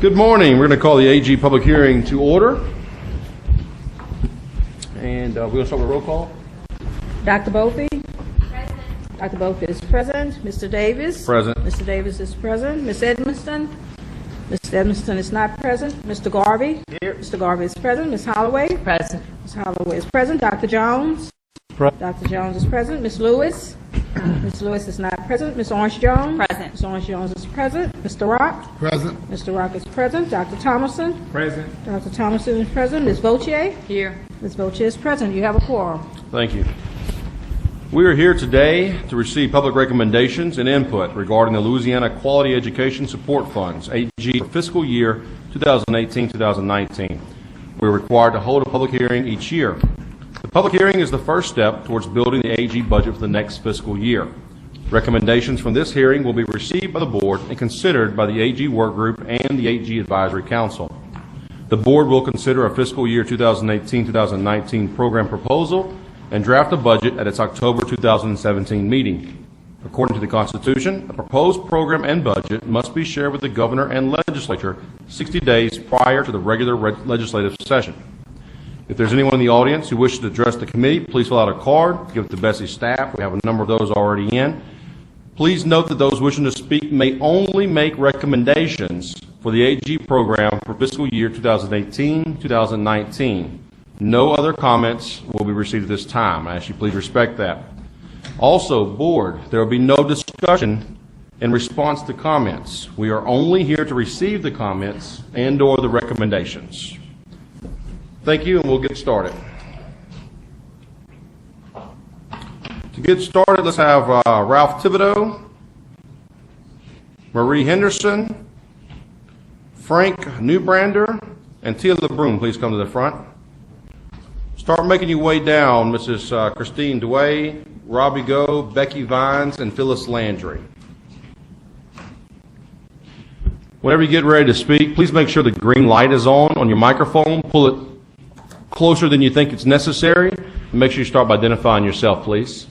Good morning. We're going to call the AG public hearing to order. And we're going to start with roll call. Dr. Bophy? Present. Dr. Bophy is present. Mr. Davis? Present. Mr. Davis is present. Ms. Edmiston? Mr. Edmiston is not present. Mr. Garvey? Here. Mr. Garvey is present. Ms. Holloway? Present. Ms. Holloway is present. Dr. Jones? Present. Dr. Jones is present. Ms. Lewis? Ms. Lewis is not present. Ms. Orange Jones? Present. Ms. Orange Jones is present. Mr. Rock? Present. Mr. Rock is present. Dr. Thomason? Present. Dr. Thomason is present. Ms. Vautier? Here. Ms. Vautier is present. You have a quorum. Thank you. We are here today to receive public recommendations and input regarding the Louisiana Quality Education Support Funds, AG, for fiscal year 2018-2019. We're required to hold a public hearing each year. The public hearing is the first step towards building the AG budget for the next fiscal year. Recommendations from this hearing will be received by the board and considered by the AG work group and the AG Advisory Council. The board will consider a fiscal year 2018-2019 program proposal and draft a budget at its October 2017 meeting. According to the Constitution, a proposed program and budget must be shared with the governor and legislature 60 days prior to the regular legislative session. If there's anyone in the audience who wishes to address the committee, please fill out a card, give it to BESE staff. We have a number of those already in. Please note that those wishing to speak may only make recommendations for the AG program for fiscal year 2018-2019. No other comments will be received at this time. I ask you please respect that. Also, board, there will be no discussion in response to comments. We are only here to receive the comments and/or the recommendations. Thank you, and we'll get started. To get started, let's have Ralph Thibodeau, Marie Henderson, Frank Newbrander, and Tia LeBrun. Please come to the front. Start making your way down, Mrs. Christine Dway, Ravi Go, Becky Ponds, and Phyllis Landry. Whenever you get ready to speak, please make sure the green light is on your microphone. Pull it closer than you think it's necessary. And make sure you start by identifying yourself, please.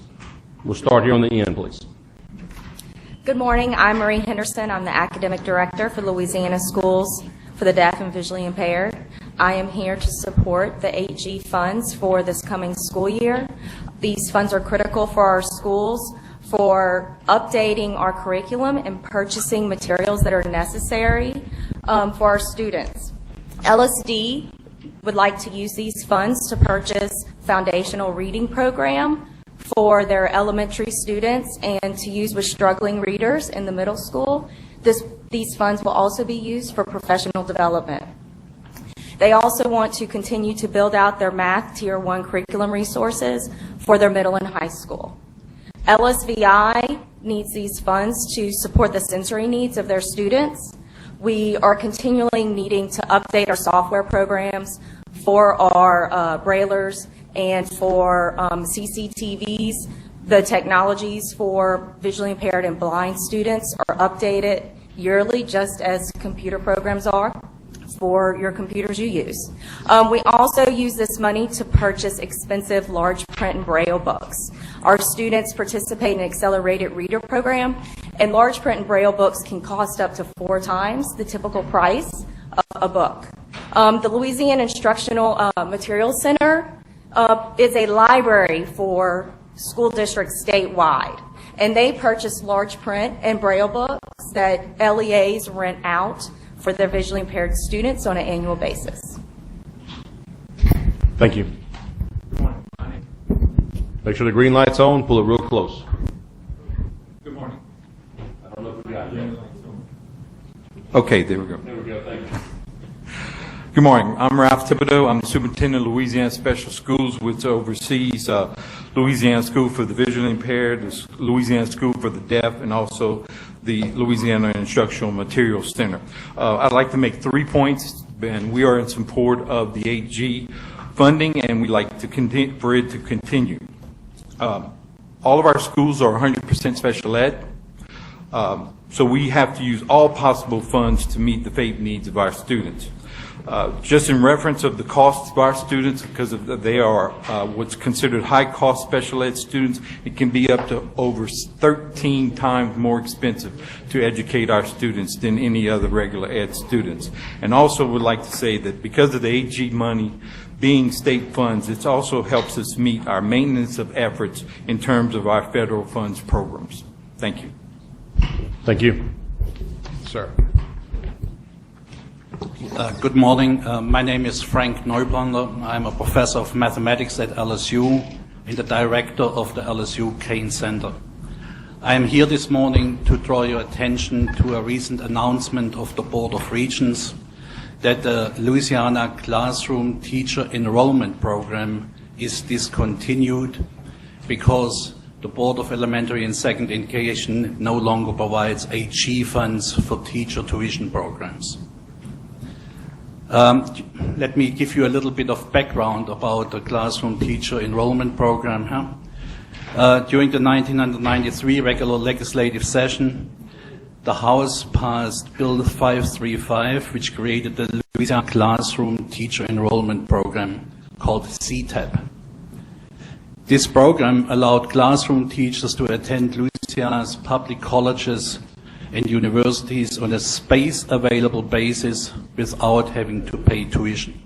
We'll start here on the end, please. Good morning. I'm Marie Henderson. I'm the Academic Director for Louisiana Schools for the Deaf and Visually Impaired. I am here to support the AG funds for this coming school year. These funds are critical for our schools for updating our curriculum and purchasing materials that are necessary for our students. LSD would like to use these funds to purchase foundational reading program for their elementary students and to use with struggling readers in the middle school. These funds will also be used for professional development. They also want to continue to build out their math Tier 1 curriculum resources for their middle and high school. LSVI needs these funds to support the sensory needs of their students. We are continually needing to update our software programs for our braillers and for CCTVs. The technologies for visually impaired and blind students are updated yearly, just as computer programs are for your computers you use. We also use this money to purchase expensive large print and braille books. Our students participate in an accelerated reader program, and large print and braille books can cost up to 4 times the typical price of a book. The Louisiana Instructional Materials Center is a library for school districts statewide, and they purchase large print and braille books that LEAs rent out for their visually impaired students on an annual basis. Thank you. Make sure the green light's on. Pull it real close. Good morning. I don't know if we got it. Okay, there we go. There we go. Thank you. Good morning. I'm Ralph Thibodeau. I'm the superintendent of Louisiana Special Schools, which oversees Louisiana School for the Visually Impaired, the Louisiana School for the Deaf, and also the Louisiana Instructional Materials Center. I'd like to make 3 points, and we are in support of the AG funding, and we'd like to continue for it to continue. All of our schools are 100% special ed, so we have to use all possible funds to meet the FAPE needs of our students. Just in reference of the costs of our students, because they are what's considered high-cost special ed students, it can be up to over 13 times more expensive to educate our students than any other regular ed students. And also would like to say that because of the AG money being state funds, it also helps us meet our maintenance of efforts in terms of our federal funds programs. Thank you. Thank you. Sir. Good morning. My name is Frank Neublander. I'm a professor of mathematics at LSU and the director of the LSU Kane Center. I am here this morning to draw your attention to a recent announcement of the Board of Regents that the Louisiana Classroom Teacher Enrollment Program is discontinued because the Board of Elementary and Secondary Education no longer provides AG funds for teacher tuition programs. Let me give you a little bit of background about the Classroom Teacher Enrollment Program. During the 1993 regular legislative session, the House passed Bill 535, which created the Louisiana Classroom Teacher Enrollment Program, called CTEP. This program allowed classroom teachers to attend Louisiana's public colleges and universities on a space-available basis without having to pay tuition.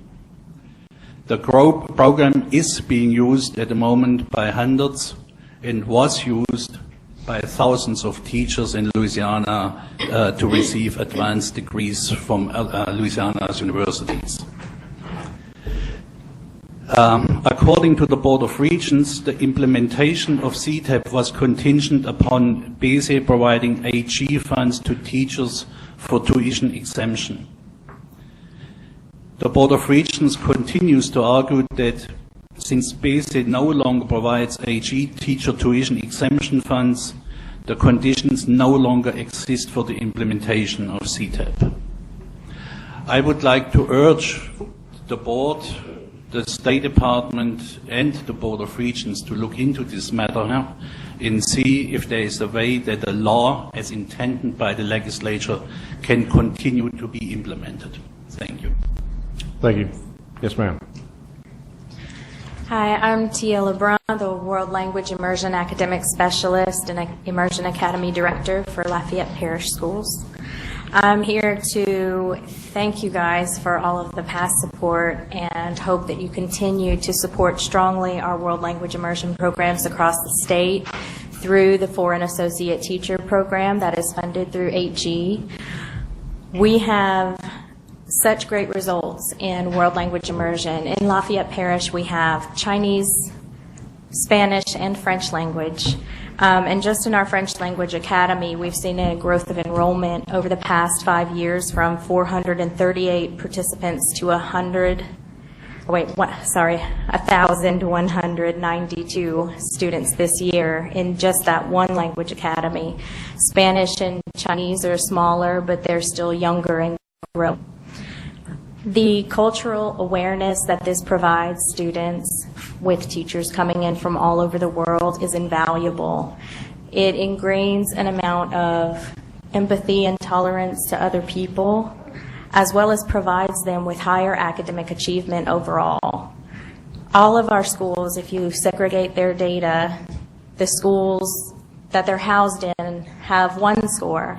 The program is being used at the moment by hundreds and was used by thousands of teachers in Louisiana to receive advanced degrees from Louisiana's universities. According to the Board of Regents, the implementation of CTEP was contingent upon BESE providing AG funds to teachers for tuition exemption. The Board of Regents continues to argue that since BESE no longer provides AG teacher tuition exemption funds, the conditions no longer exist for the implementation of CTEP. I would like to urge the Board, the State Department and the Board of Regents to look into this matter and see if there is a way that the law as intended by the legislature can continue to be implemented. Thank you. Thank you. Yes, ma'am. Hi, I'm Tia Braun, the World Language Immersion Academic Specialist and Immersion Academy Director for Lafayette Parish Schools. I'm here to thank you guys for all of the past support and hope that you continue to support strongly our World Language Immersion programs across the state through the Foreign Associate Teacher Program that is funded through 8G. We have such great results in World Language Immersion. In Lafayette Parish, we have Chinese, Spanish, and French language. And just in our French Language Academy, we've seen a growth of enrollment over the past 5 years from 438 participants to 1,192 students this year in just that one language academy. Spanish and Chinese are smaller, but they're still younger and growing. The cultural awareness that this provides students with teachers coming in from all over the world is invaluable. It ingrains an amount of empathy and tolerance to other people, as well as provides them with higher academic achievement overall. All of our schools, if you segregate their data, the schools that they're housed in have 1 score,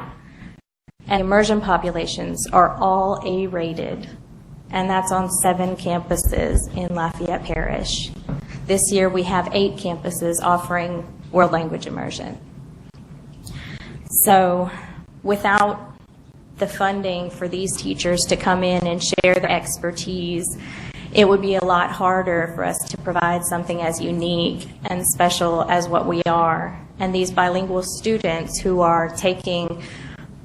and immersion populations are all A-rated. And that's on 7 campuses in Lafayette Parish. This year we have 8 campuses offering World Language Immersion. So without the funding for these teachers to come in and share their expertise, it would be a lot harder for us to provide something as unique and special as what we are. And these bilingual students who are taking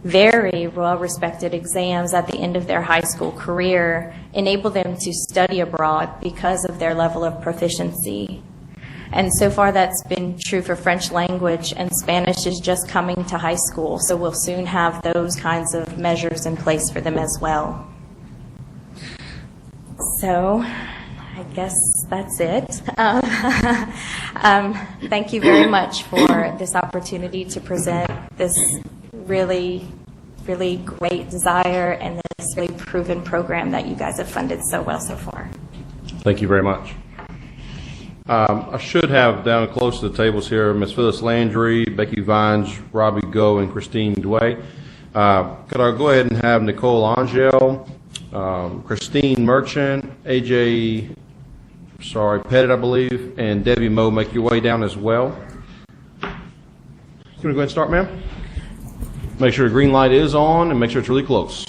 very well-respected exams at the end of their high school career enable them to study abroad because of their level of proficiency. And so far that's been true for French language, and Spanish is just coming to high school, so we'll soon have those kinds of measures in place for them as well. So I guess that's it. Thank you very much for this opportunity to present this really really great desire and this really proven program that you guys have funded so well so far. Thank you very much. I should have down close to the tables here Ms. Phyllis Landry, Becky Ponds, Ravi Go, and Christine Dway. Could I go ahead and have Nicole O Joe, Christine Merchant, AJ, Pettit, I believe, and Debbie Moe make your way down as well. You want to go ahead and start, ma'am? Make sure the green light is on and make sure it's really close.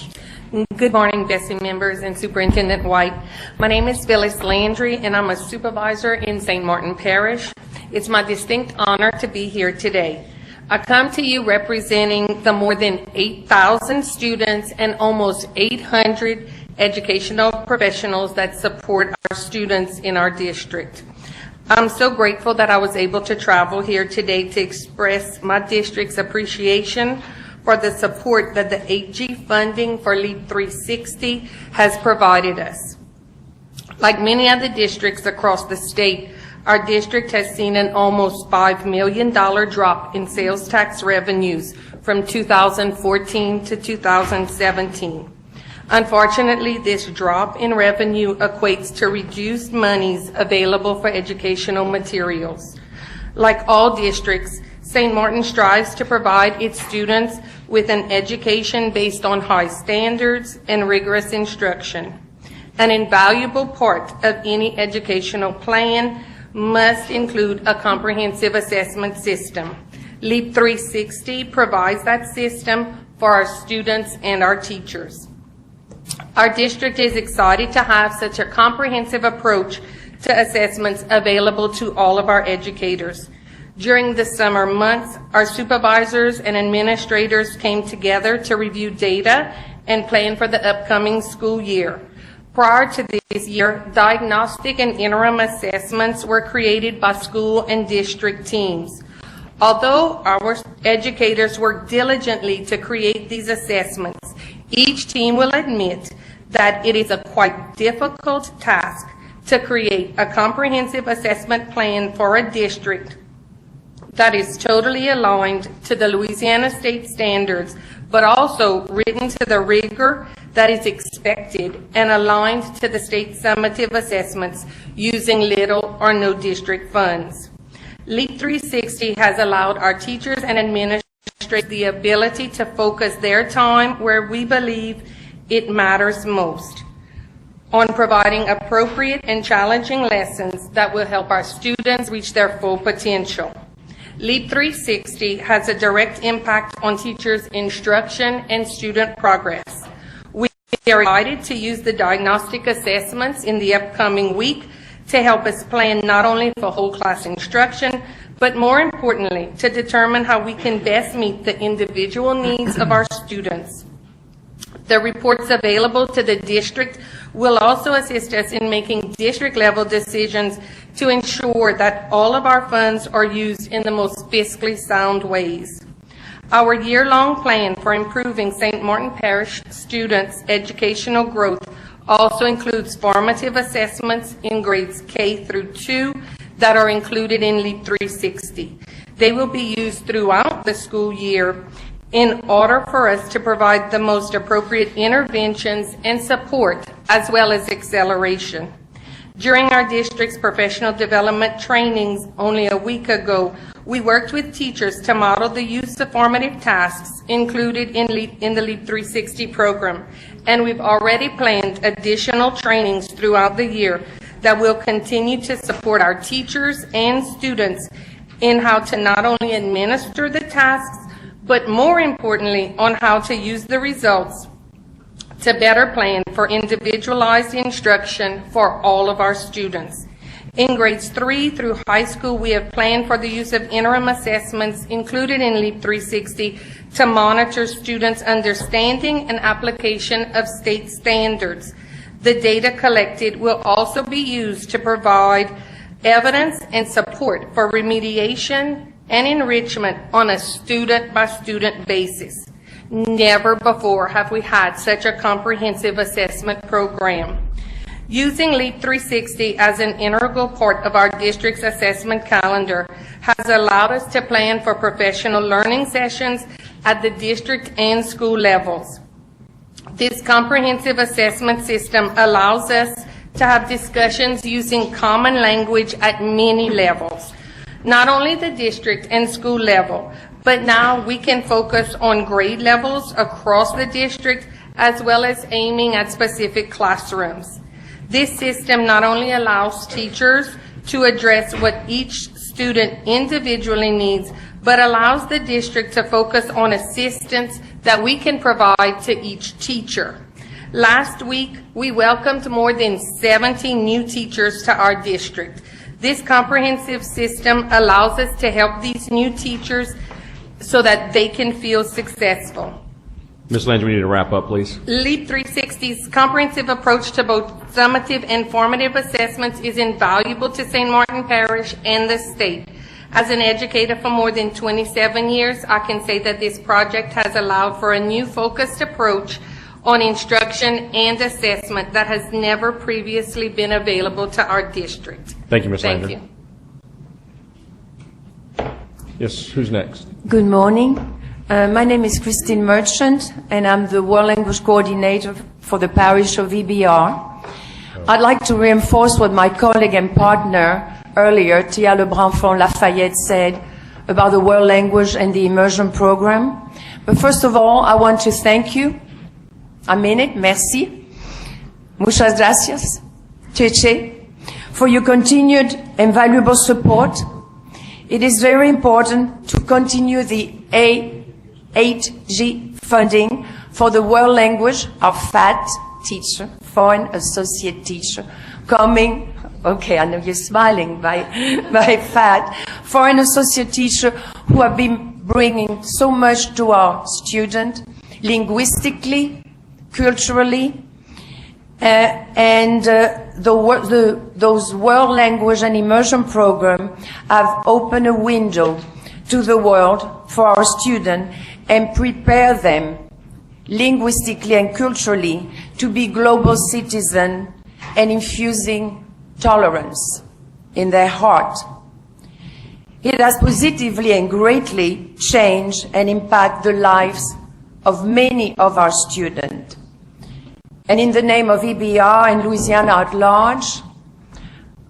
Good morning, BESE members and Superintendent White. My name is Phyllis Landry, and I'm a supervisor in St. Martin Parish. It's my distinct honor to be here today. I come to you representing the more than 8,000 students and almost 800 educational professionals that support our students in our district. I'm so grateful that I was able to travel here today to express my district's appreciation for the support that the 8G funding for LEAP 360 has provided us. Like many other districts across the state, our district has seen an almost $5 million drop in sales tax revenues from 2014 to 2017. Unfortunately, this drop in revenue equates to reduced monies available for educational materials. Like all districts, St. Martin strives to provide its students with an education based on high standards and rigorous instruction. An invaluable part of any educational plan must include a comprehensive assessment system. LEAP 360 provides that system for our students and our teachers. Our district is excited to have such a comprehensive approach to assessments available to all of our educators. During the summer months, our supervisors and administrators came together to review data and plan for the upcoming school year. Prior to this year, diagnostic and interim assessments were created by school and district teams. Although our educators worked diligently to create these assessments, each team will admit that it is a quite difficult task to create a comprehensive assessment plan for a district that is totally aligned to the Louisiana state standards, but also written to the rigor that is expected and aligned to the state summative assessments using little or no district funds. LEAP 360 has allowed our teachers and administrators the ability to focus their time where we believe it matters most, on providing appropriate and challenging lessons that will help our students reach their full potential. LEAP 360 has a direct impact on teachers' instruction and student progress. We are excited to use the diagnostic assessments in the upcoming week to help us plan not only for whole class instruction, but more importantly, to determine how we can best meet the individual needs of our students. The reports available to the district will also assist us in making district-level decisions to ensure that all of our funds are used in the most fiscally sound ways. Our year-long plan for improving St. Martin Parish students' educational growth also includes formative assessments in grades K through 2 that are included in LEAP 360. They will be used throughout the school year in order for us to provide the most appropriate interventions and support, as well as acceleration. During our district's professional development trainings only a week ago, we worked with teachers to model the use of formative tasks included in the LEAP 360 program, and we've already planned additional trainings throughout the year that will continue to support our teachers and students in how to not only administer the tasks, but more importantly, on how to use the results to better plan for individualized instruction for all of our students. In grades 3 through high school, we have planned for the use of interim assessments included in LEAP 360 to monitor students' understanding and application of state standards. The data collected will also be used to provide evidence and support for remediation and enrichment on a student-by-student basis. Never before have we had such a comprehensive assessment program. Using LEAP 360 as an integral part of our district's assessment calendar has allowed us to plan for professional learning sessions at the district and school levels. This comprehensive assessment system allows us to have discussions using common language at many levels, not only the district and school level, but now we can focus on grade levels across the district as well as aiming at specific classrooms. This system not only allows teachers to address what each student individually needs, but allows the district to focus on assistance that we can provide to each teacher. Last week, we welcomed more than 70 new teachers to our district. This comprehensive system allows us to help these new teachers so that they can feel successful. Ms. Landry, we need to wrap up, please. LEAP 360's comprehensive approach to both summative and formative assessments is invaluable to St. Martin Parish and the state. As an educator for more than 27 years, I can say that this project has allowed for a new focused approach on instruction and assessment that has never previously been available to our district. Thank you, Ms. Landry. Thank you. Yes, who's next? Good morning. My name is Christine Merchant, and I'm the World Language Coordinator for the parish of EBR. I'd like to reinforce what my colleague and partner earlier, Tia Lebrun from Lafayette, said about the world language and the immersion program. But first of all, I want to thank you. I mean it, merci. Muchas gracias, Cheche, for your continued and valuable support. It is very important to continue the 8G funding for the world language of FAT teacher, foreign associate teacher, coming, okay, I know you're smiling by FAT, foreign associate teacher who have been bringing so much to our students, linguistically, culturally, those world language and immersion programs have opened a window to the world for our students and prepare them linguistically and culturally to be global citizens and infusing tolerance in their heart. It has positively and greatly changed and impacted the lives of many of our students. And in the name of EBR and Louisiana at large,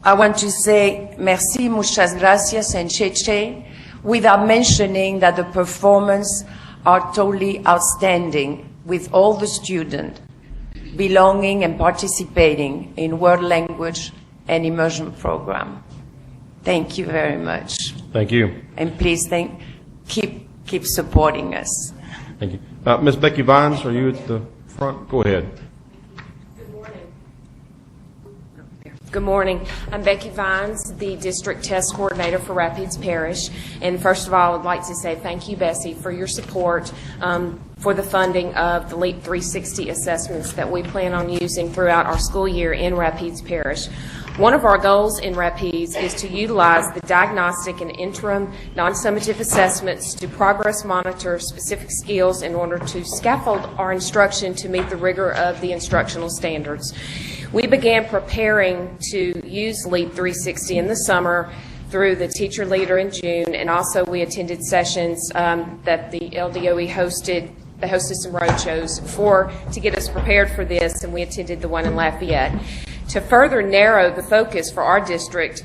I want to say merci, muchas gracias, and cheche, without mentioning that the performance are totally outstanding with all the students belonging and participating in world language and immersion program. Thank you very much. Thank you. And please keep supporting us. Thank you. Ms. Becky Ponds, are you at the front? Go ahead. Good morning. I'm Becky Vines, the District Test Coordinator for Rapides Parish. And first of all, I'd like to say thank you, BESE, for your support for the funding of the LEAP 360 assessments that we plan on using throughout our school year in Rapides Parish. One of our goals in Rapides is to utilize the diagnostic and interim non-summative assessments to progress monitor specific skills in order to scaffold our instruction to meet the rigor of the instructional standards. We began preparing to use LEAP 360 in the summer through the teacher leader in June, and also we attended sessions that the LDOE hosted. They hosted some roadshows to get us prepared for this, and we attended the one in Lafayette. To further narrow the focus for our district,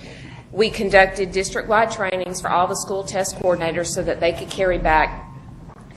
we conducted district-wide trainings for all the school test coordinators so that they could carry back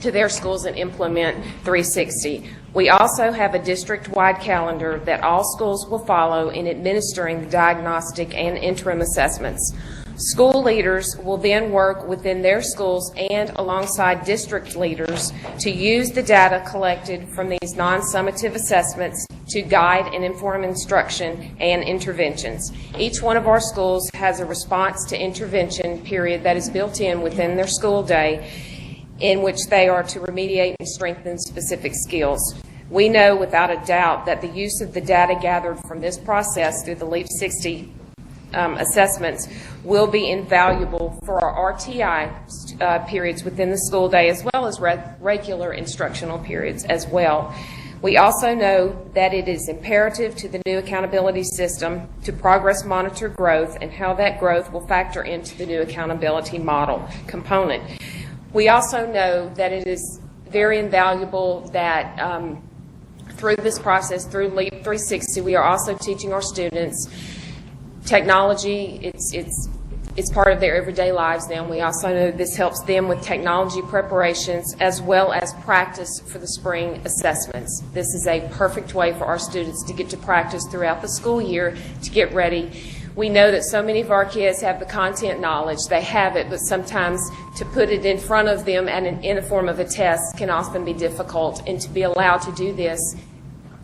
to their schools and implement 360. We also have a district-wide calendar that all schools will follow in administering the diagnostic and interim assessments. School leaders will then work within their schools and alongside district leaders to use the data collected from these non-summative assessments to guide and inform instruction and interventions. Each one of our schools has a response to intervention period that is built in within their school day, in which they are to remediate and strengthen specific skills. We know without a doubt that the use of the data gathered from this process through the LEAP 60 assessments will be invaluable for our RTI periods within the school day, as well as regular instructional periods as well. We also know that it is imperative to the new accountability system to progress monitor growth and how that growth will factor into the new accountability model component. We also know that it is very invaluable that through this process, through LEAP 360, we are also teaching our students technology. It's part of their everyday lives now. We also know this helps them with technology preparations as well as practice for the spring assessments. This is a perfect way for our students to get to practice throughout the school year to get ready. We know that so many of our kids have the content knowledge. They have it, but sometimes to put it in front of them and in the form of a test can often be difficult. And to be allowed to do this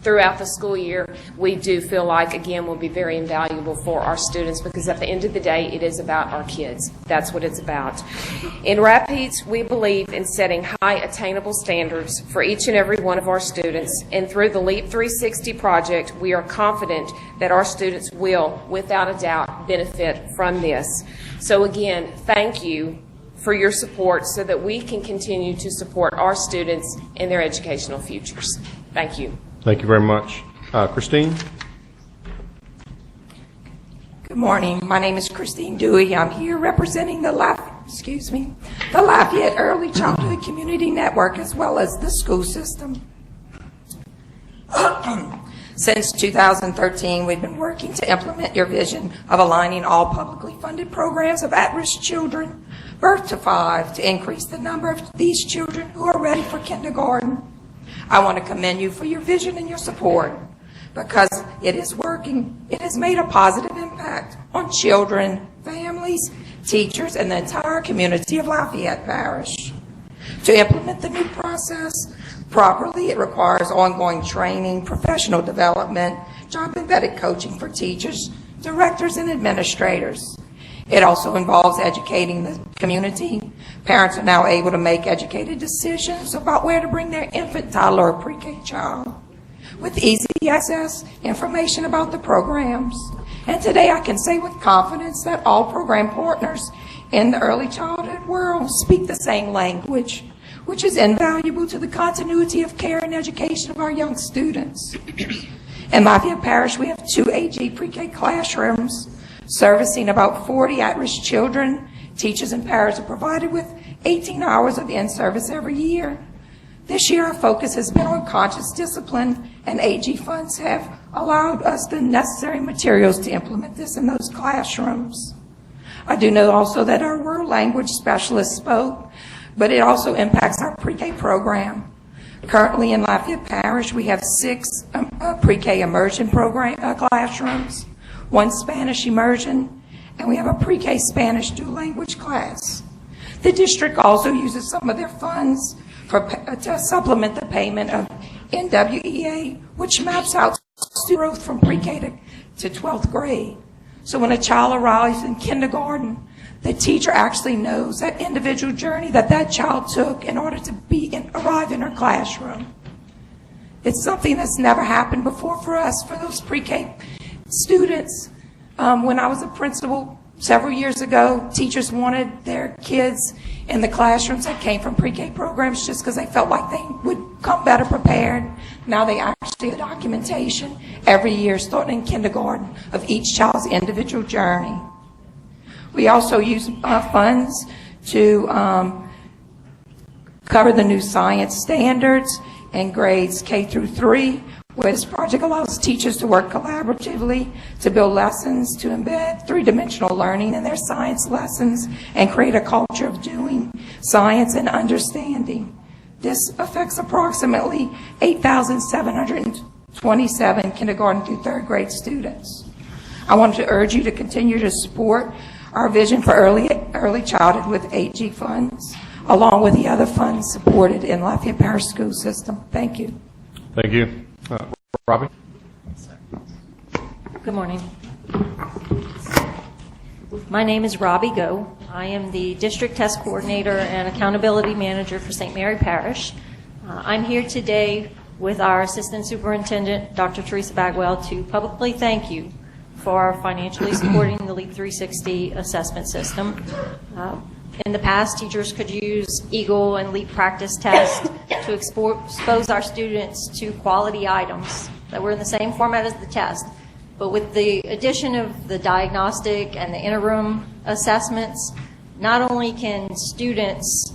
throughout the school year, we do feel like, again, will be very invaluable for our students, because at the end of the day, it is about our kids. That's what it's about. In Rapides, we believe in setting high attainable standards for each and every one of our students, and through the LEAP 360 project, we are confident that our students will, without a doubt, benefit from this. So again, thank you for your support so that we can continue to support our students in their educational futures. Thank you. Thank you very much. Christine? Good morning. My name is Christine Dooley. I'm here representing the Lafayette Early Childhood Community Network as well as the school system. Since 2013, we've been working to implement your vision of aligning all publicly funded programs of at-risk children, birth to 5, to increase the number of these children who are ready for kindergarten. I want to commend you for your vision and your support, because it is working. It has made a positive impact on children, families, teachers, and the entire community of Lafayette Parish. To implement the new process properly, it requires ongoing training, professional development, job-embedded coaching for teachers, directors, and administrators. It also involves educating the community. Parents are now able to make educated decisions about where to bring their infant, toddler, or pre-K child with easy access information about the programs. And today I can say with confidence that all program partners in the early childhood world speak the same language, which is invaluable to the continuity of care and education of our young students. In Lafayette Parish, we have 2 AG pre-K classrooms servicing about 40 at-risk children. Teachers and parents are provided with 18 hours of in-service every year. This year, our focus has been on conscious discipline, and AG funds have allowed us the necessary materials to implement this in those classrooms. I do know also that our world language specialists spoke, but it also impacts our pre-K program. Currently in Lafayette Parish, we have 6 pre-K immersion classrooms, 1 Spanish immersion, and we have a pre-K Spanish dual language class. The district also uses some of their funds to supplement the payment of NWEA, which maps out student growth from pre-K to 12th grade. So when a child arrives in kindergarten, the teacher actually knows that individual journey that that child took in order to arrive in her classroom. It's something that's never happened before for us, for those pre-K students. When I was a principal several years ago, teachers wanted their kids in the classrooms that came from pre-K programs just because they felt like they would come better prepared. Now they actually have documentation every year, starting in kindergarten, of each child's individual journey. We also use funds to cover the new science standards in grades K through 3, where this project allows teachers to work collaboratively to build lessons, to embed 3-dimensional learning in their science lessons, and create a culture of doing science and understanding. This affects approximately 8,727 kindergarten through 3rd grade students. I wanted to urge you to continue to support our vision for early childhood with AG funds, along with the other funds supported in Lafayette Parish School System. Thank you. Thank you. Ravi? Good morning. My name is Ravi Go. I am the District Test Coordinator and Accountability Manager for St. Mary Parish. I'm here today with our Assistant Superintendent, Dr. Teresa Bagwell, to publicly thank you for financially supporting the LEAP 360 assessment system. In the past, teachers could use EAGLE and LEAP practice tests to expose our students to quality items that were in the same format as the test. But with the addition of the diagnostic and the interim assessments, not only can students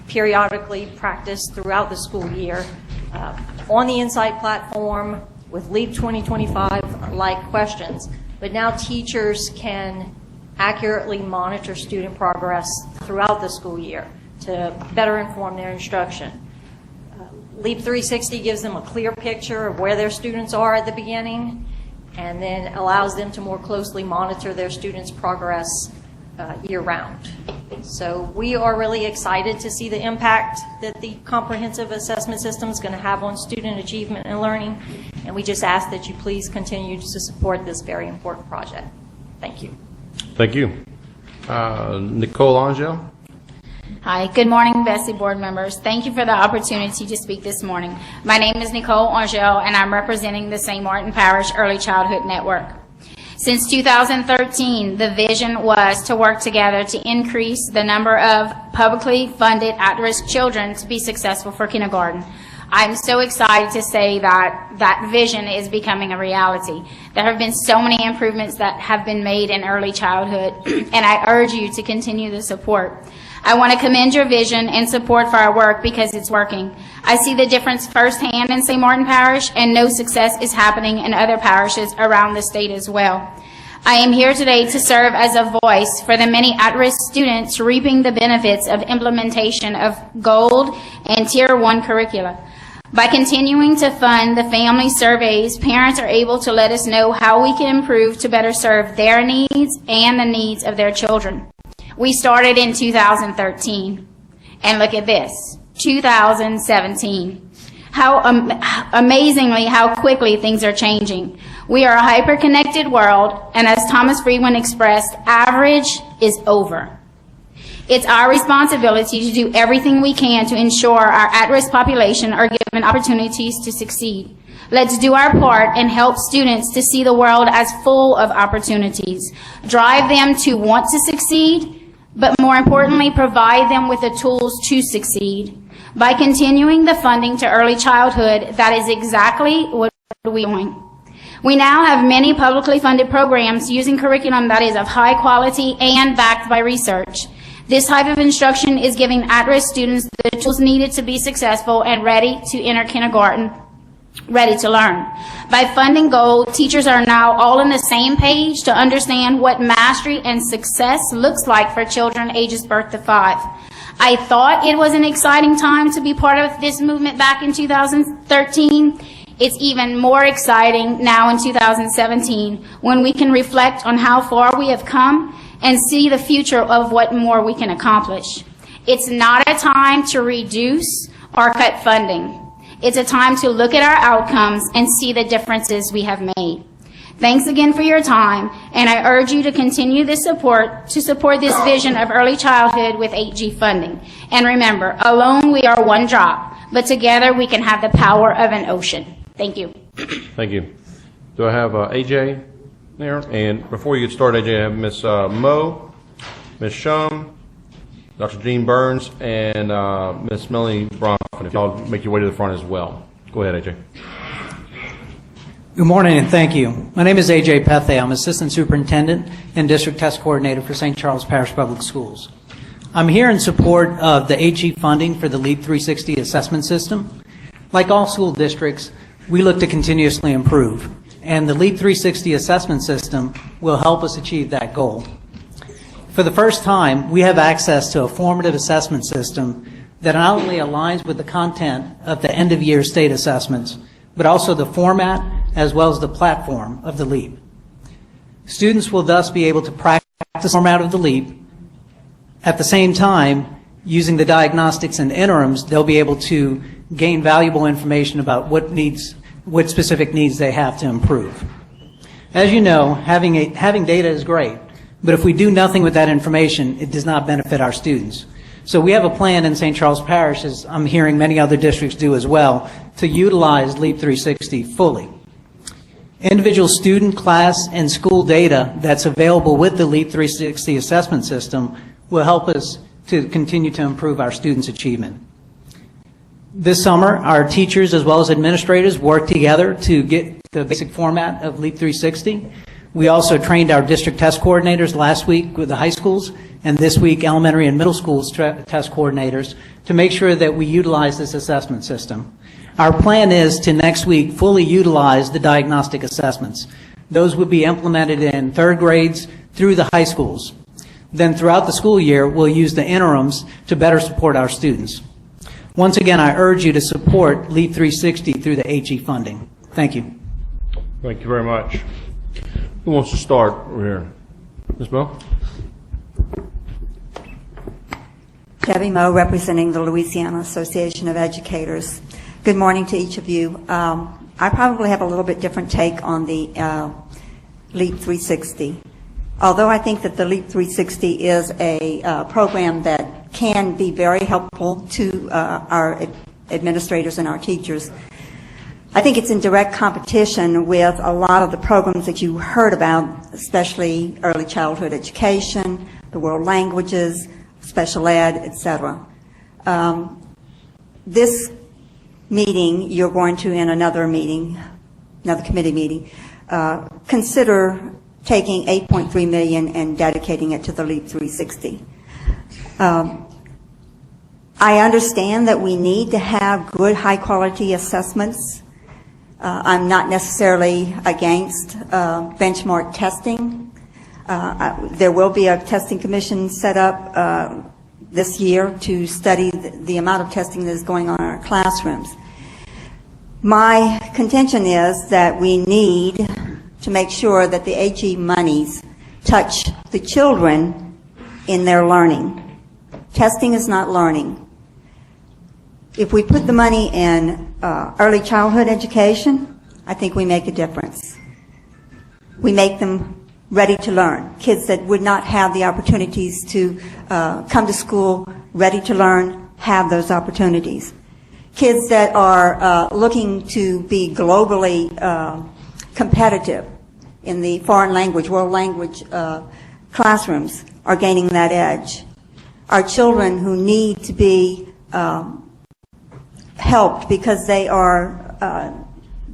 periodically practiced throughout the school year on the Insight platform with LEAP 2025-like questions. But now teachers can accurately monitor student progress throughout the school year to better inform their instruction. LEAP 360 gives them a clear picture of where their students are at the beginning and then allows them to more closely monitor their students' progress year-round. So we are really excited to see the impact that the comprehensive assessment system is going to have on student achievement and learning, and we just ask that you please continue to support this very important project. Thank you. Thank you. Nicole O Joe. Hi, good morning, BESE board members. Thank you for the opportunity to speak this morning. My name is Nicole O Joe, and I'm representing the St. Martin Parish Early Childhood Network. Since 2013, the vision was to work together to increase the number of publicly funded at-risk children to be successful for kindergarten. I'm so excited to say that that vision is becoming a reality. There have been so many improvements that have been made in early childhood, and I urge you to continue the support. I want to commend your vision and support for our work because it's working. I see the difference firsthand in St. Martin Parish, and no success is happening in other parishes around the state as well. I am here today to serve as a voice for the many at-risk students reaping the benefits of implementation of Gold and Tier 1 curricula. By continuing to fund the family surveys, parents are able to let us know how we can improve to better serve their needs and the needs of their children. We started in 2013, and look at this, 2017. Amazingly, how quickly things are changing. We are a hyper-connected world, and as Thomas Friedman expressed, average is over. It's our responsibility to do everything we can to ensure our at-risk population are given opportunities to succeed. Let's do our part and help students to see the world as full of opportunities. Drive them to want to succeed, but more importantly, provide them with the tools to succeed. By continuing the funding to early childhood, that is exactly what we're doing. We now have many publicly funded programs using curriculum that is of high quality and backed by research. This type of instruction is giving at-risk students the tools needed to be successful and ready to enter kindergarten, ready to learn. By funding Gold, teachers are now all on the same page to understand what mastery and success looks like for children ages birth to 5. I thought it was an exciting time to be part of this movement back in 2013. It's even more exciting now in 2017 when we can reflect on how far we have come and see the future of what more we can accomplish. It's not a time to reduce or cut funding. It's a time to look at our outcomes and see the differences we have made. Thanks again for your time, and I urge you to continue this support to support this vision of early childhood with 8G funding. And remember, alone we are one drop, but together we can have the power of an ocean. Thank you. Thank you. Do I have AJ there? And before you get started, AJ, I have Miss Mo, Miss Shum, Dr. Jean Burns, and Miss Melanie Braun. If y'all make your way to the front as well. Go ahead, AJ. Good morning and thank you. My name is AJ Pepe. I'm Assistant Superintendent and District Test Coordinator for St. Charles Parish Public Schools. I'm here in support of the 8G funding for the LEAP 360 assessment system. Like all school districts, we look to continuously improve, and the LEAP 360 assessment system will help us achieve that goal. For the first time, we have access to a formative assessment system that not only aligns with the content of the end-of-year state assessments, but also the format as well as the platform of the LEAP. Students will thus be able to practice the format of the LEAP. At the same time, using the diagnostics and interims, they'll be able to gain valuable information about what specific needs they have to improve. As you know, having data is great, but if we do nothing with that information, it does not benefit our students. So we have a plan in St. Charles Parish, as I'm hearing many other districts do as well, to utilize LEAP 360 fully. Individual student, class, and school data that's available with the LEAP 360 assessment system will help us to continue to improve our students' achievement. This summer, our teachers as well as administrators worked together to get the basic format of LEAP 360. We also trained our district test coordinators last week with the high schools, and this week elementary and middle schools test coordinators to make sure that we utilize this assessment system. Our plan is to next week fully utilize the diagnostic assessments. Those would be implemented in third grades through the high schools. Then throughout the school year, we'll use the interims to better support our students. Once again, I urge you to support LEAP 360 through the HE funding. Thank you. Thank you very much. Who wants to start over here? Ms. Moe? Debbie Moe, representing the Louisiana Association of Educators. Good morning to each of you. I probably have a little bit different take on the LEAP 360. Although I think that the LEAP 360 is a program that can be very helpful to our administrators and our teachers, I think it's in direct competition with a lot of the programs that you heard about, especially early childhood education, the world languages, special ed, etc. This meeting, you're going to, in another meeting, another committee meeting, consider taking $8.3 million and dedicating it to the LEAP 360. I understand that we need to have good, high-quality assessments. I'm not necessarily against benchmark testing. There will be a testing commission set up this year to study the amount of testing that is going on in our classrooms. My contention is that we need to make sure that the AG monies touch the children in their learning. Testing is not learning. If we put the money in early childhood education, I think we make a difference. We make them ready to learn. Kids that would not have the opportunities to come to school ready to learn have those opportunities. Kids that are looking to be globally competitive in the foreign language, world language classrooms are gaining that edge. Our children who need to be helped because they are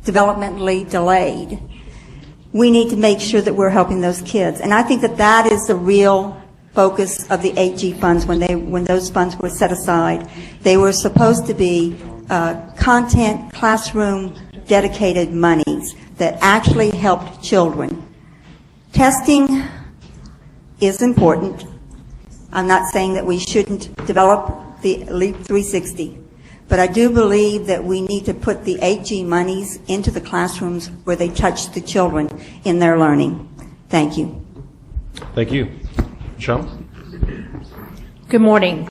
developmentally delayed, we need to make sure that we're helping those kids. And I think that that is the real focus of the 8G funds. When those funds were set aside, they were supposed to be content, classroom, dedicated monies that actually helped children. Testing is important. I'm not saying that we shouldn't develop the LEAP 360, but I do believe that we need to put the 8G monies into the classrooms where they touch the children in their learning. Thank you. Thank you. Shum? Good morning.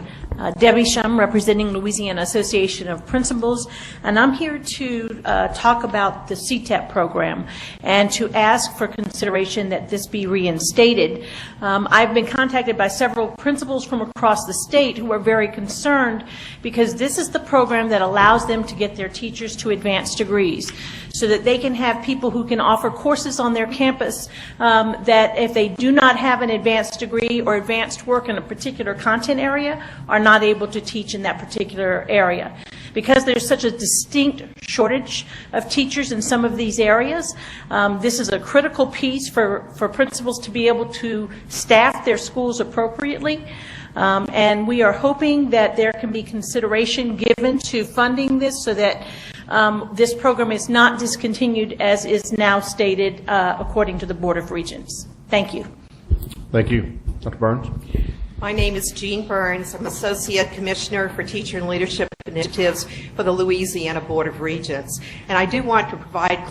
Debbie Shum, representing Louisiana Association of Principals, and I'm here to talk about the CTEP program and to ask for consideration that this be reinstated. I've been contacted by several principals from across the state who are very concerned because this is the program that allows them to get their teachers to advanced degrees so that they can have people who can offer courses on their campus that if they do not have an advanced degree or advanced work in a particular content area are not able to teach in that particular area. Because there's such a distinct shortage of teachers in some of these areas, this is a critical piece for principals to be able to staff their schools appropriately. And we are hoping that there can be consideration given to funding this so that this program is not discontinued as is now stated according to the Board of Regents. Thank you. Thank you. Dr. Burns? My name is Jean Burns. I'm Associate Commissioner for Teacher and Leadership Initiatives for the Louisiana Board of Regents. And I do want to provide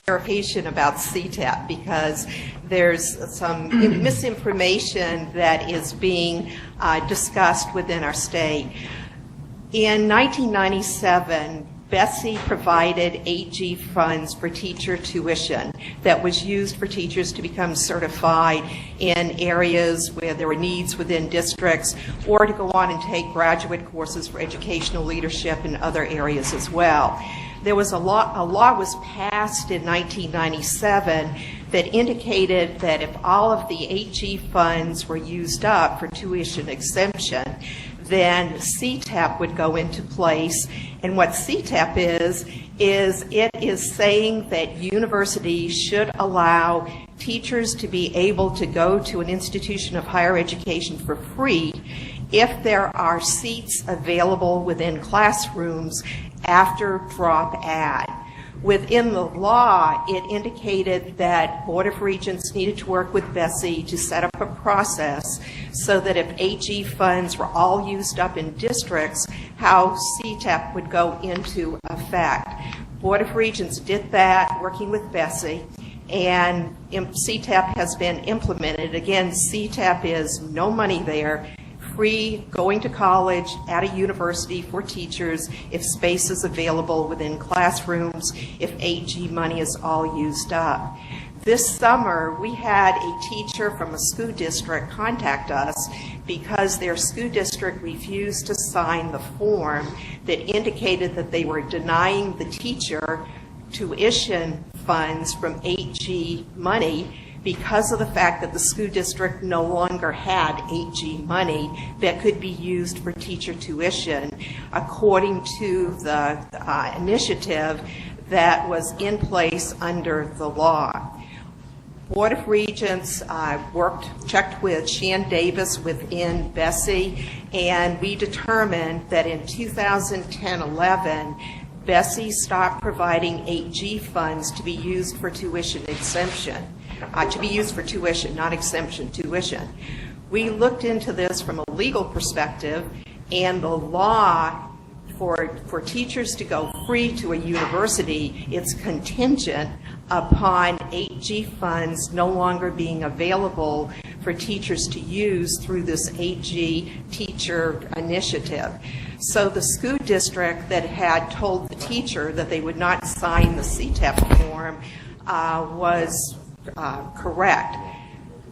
clarification about CTEP because there's some misinformation that is being discussed within our state. In 1997, BESE provided 8G funds for teacher tuition that was used for teachers to become certified in areas where there were needs within districts or to go on and take graduate courses for educational leadership in other areas as well. There was a law was passed in 1997 that indicated that if all of the 8G funds were used up for tuition exemption, then CTEP would go into place. And what CTEP is it is saying that universities should allow teachers to be able to go to an institution of higher education for free if there are seats available within classrooms after drop add. Within the law, it indicated that Board of Regents needed to work with BESE to set up a process so that if AG funds were all used up in districts, how CTEP would go into effect. Board of Regents did that, working with BESE, and CTEP has been implemented. Again, CTEP is no money there, free going to college at a university for teachers if space is available within classrooms, if AG money is all used up. This summer, we had a teacher from a school district contact us because their school district refused to sign the form that indicated that they were denying the teacher tuition funds from AG money because of the fact that the school district no longer had AG money that could be used for teacher tuition, according to the initiative that was in place under the law. Board of Regents checked with Shan Davis within BESE, and we determined that in 2010-11, BESE stopped providing AG funds to be used for tuition exemption. To be used for tuition, not exemption, tuition. We looked into this from a legal perspective, and the law for teachers to go free to a university, it's contingent upon AG funds no longer being available for teachers to use through this AG teacher initiative. So the school district that had told the teacher that they would not sign the CTEP form was correct.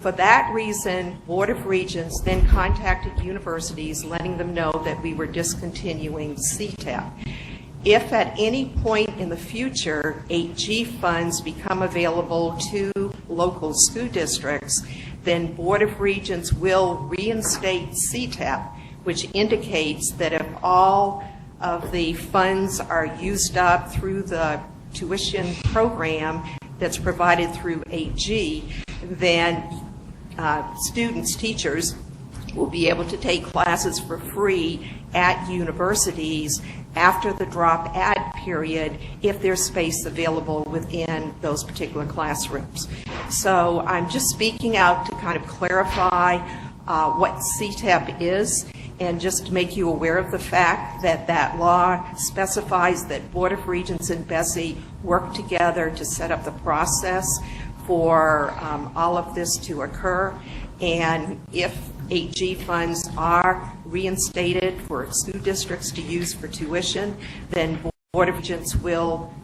For that reason, Board of Regents then contacted universities letting them know that we were discontinuing CTEP. If at any point in the future AG funds become available to local school districts, then Board of Regents will reinstate CTEP, which indicates that if all of the funds are used up through the tuition program that's provided through AG, then students, teachers, will be able to take classes for free at universities after the drop add period if there's space available within those particular classrooms. So I'm just speaking out to kind of clarify what CTEP is, and just to make you aware of the fact that that law specifies that Board of Regents and BESE work together to set up the process for all of this to occur. And if AG funds are reinstated for school districts to use for tuition, then Board of Regents will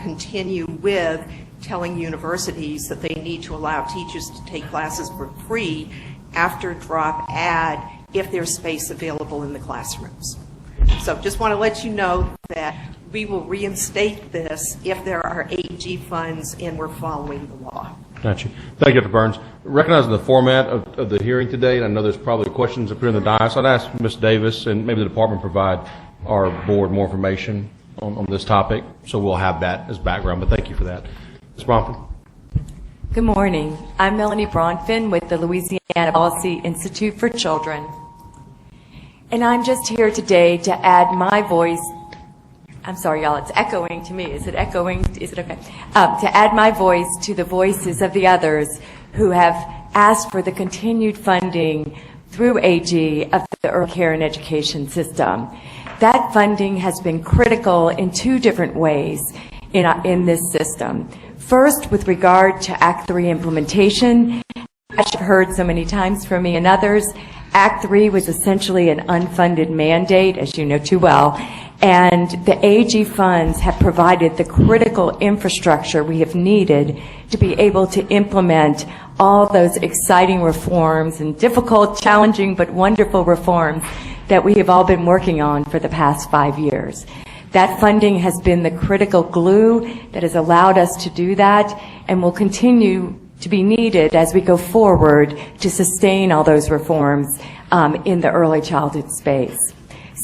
continue with telling universities that they need to allow teachers to take classes for free after drop add if there's space available in the classrooms. So just want to let you know that we will reinstate this if there are AG funds and we're following the law. Gotcha. Thank you, Dr. Burns. Recognizing the format of the hearing today, and I know there's probably questions up here in the dais, I'd ask Ms. Davis and maybe the department provide our board more information on this topic, so we'll have that as background, but thank you for that. Ms. Braun. Good morning. I'm Melanie Braun with the Louisiana Policy Institute for Children. And I'm just here today to add my voice. I'm sorry, y'all, it's echoing to me. Is it echoing? Is it okay? To add my voice to the voices of the others who have asked for the continued funding through AG of the early care and education system. That funding has been critical in two different ways in this system. First, with regard to Act 3 implementation, as you've heard so many times from me and others, Act 3 was essentially an unfunded mandate, as you know too well, and the AG funds have provided the critical infrastructure we have needed to be able to implement all those exciting reforms and difficult, challenging, but wonderful reforms that we have all been working on for the past 5 years. That funding has been the critical glue that has allowed us to do that and will continue to be needed as we go forward to sustain all those reforms in the early childhood space.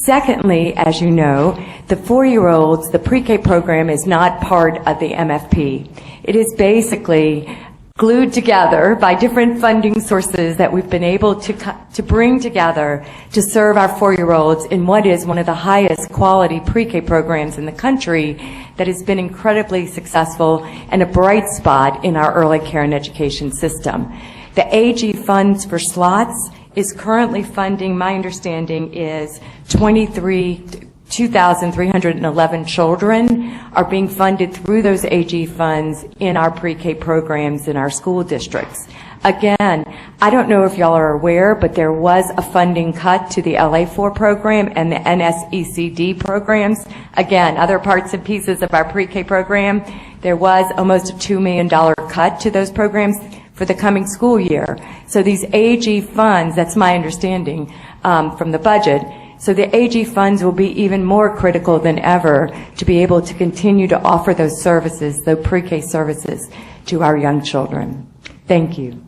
Secondly, as you know, the 4-year-olds, the pre-K program is not part of the MFP. It is basically glued together by different funding sources that we've been able to bring together to serve our 4-year-olds in what is one of the highest quality pre-K programs in the country that has been incredibly successful and a bright spot in our early care and education system. The AG funds for slots is currently funding, my understanding is 2,311 children are being funded through those AG funds in our pre-K programs in our school districts. Again, I don't know if y'all are aware, but there was a funding cut to the LA4 program and the NSECD programs. Again, other parts and pieces of our pre-K program, there was almost a $2 million cut to those programs for the coming school year. So these AG funds, that's my understanding from the budget, so the AG funds will be even more critical than ever to be able to continue to offer those services, those pre-K services, to our young children. Thank you.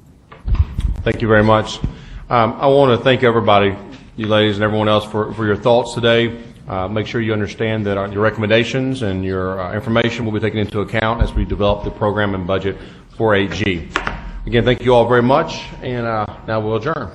Thank you very much. I want to thank everybody, you ladies and everyone else, for your thoughts today. Make sure you understand that your recommendations and your information will be taken into account as we develop the program and budget for AG. Again, thank you all very much, and now we'll adjourn.